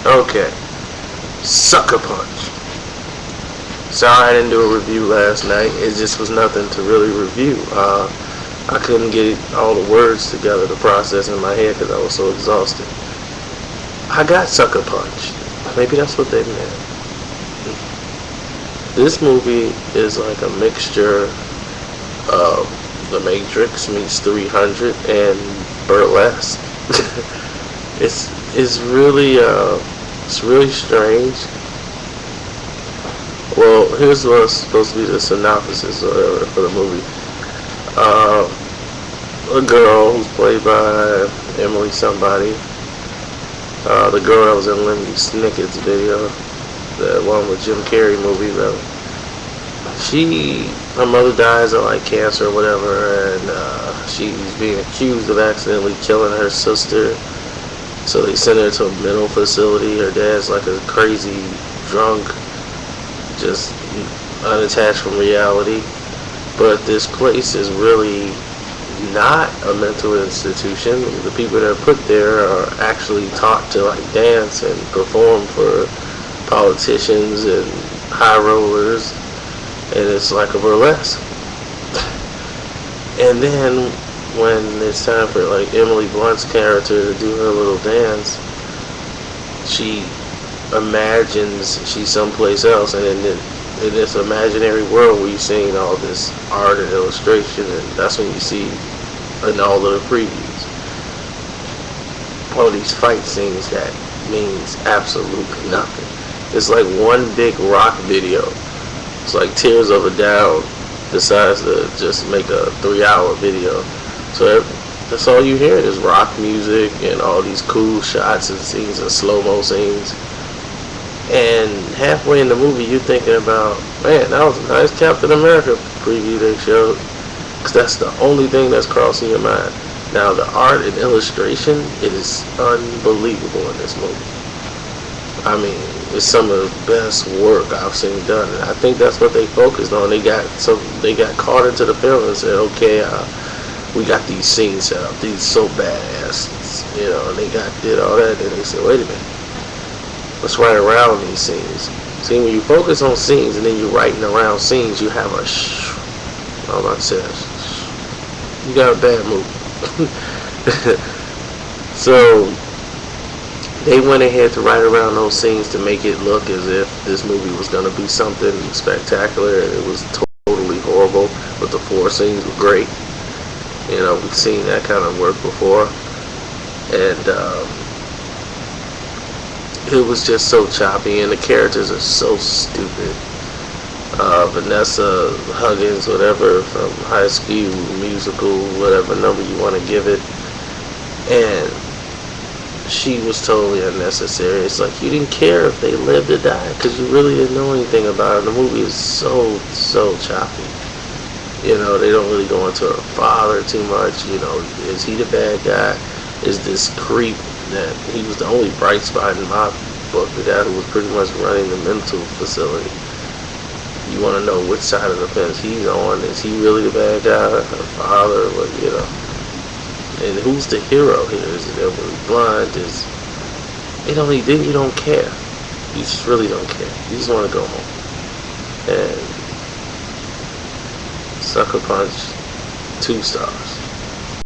Okay, Sucker Punch. Sorry I didn't do a review last night. It just was nothing to really review. I couldn't get all the words together to process in my head because I was so exhausted. I got Sucker Punch. Maybe that's what they meant. This movie is like a mixture of The Matrix meets 300 and Burlesque. It's really strange. Well, here's what's supposed to be the synopsis or whatever for the movie. A girl who's played by Emily somebody. The girl that was in Lemony Snicket's video, the one with Jim Carrey movie, rather. Her mother dies of like cancer or whatever, and she's being accused of accidentally killing her sister. So they send her to a mental facility. Her dad's like a crazy drunk, just unattached from reality. But this place is really not a mental institution. The people that are put there are actually taught to like dance and perform for politicians and high rollers, and it's like a burlesque. And then when it's time for like Emily Blunt's character to do her little dance, she imagines she's someplace else, and in this imaginary world where you're seeing all this art and illustration, and that's when you see in all of the previews all these fight scenes that means absolutely nothing. It's like one big rock video. It's like Tears of a Down decides to just make a 3-hour video. So that's all you hear is rock music and all these cool shots and scenes and slow-mo scenes. And halfway in the movie, you're thinking about, man, that was a nice Captain America preview they showed. Because that's the only thing that's crossing your mind. Now, the art and illustration is unbelievable in this movie. I mean, it's some of the best work I've seen done. And I think that's what they focused on. They got caught into the film and said, okay, we got these scenes set up. These so badass, and they did all that. And they said, wait a minute. Let's write around these scenes. See, when you focus on scenes and then you're writing around scenes, you have I'm not saying you got a bad movie. So they went ahead to write around those scenes to make it look as if this movie was going to be something spectacular, and it was totally horrible. But the 4 scenes were great. We've seen that kind of work before, and it was just so choppy, and the characters are so stupid. Vanessa Hudgens, whatever, from High School Musical, whatever number you want to give it, and she was totally unnecessary. It's like you didn't care if they lived or died because you really didn't know anything about it. The movie is so choppy. They don't really go into her father too much. Is he the bad guy? Is this creep that he was the only bright spot in my book, the guy who was pretty much running the mental facility? You want to know which side of the fence he's on. Is he really the bad guy? Her father? And who's the hero here? Is it Emily Blunt? Then you don't care. You just really don't care. You just want to go home. And Sucker Punch, 2 stars.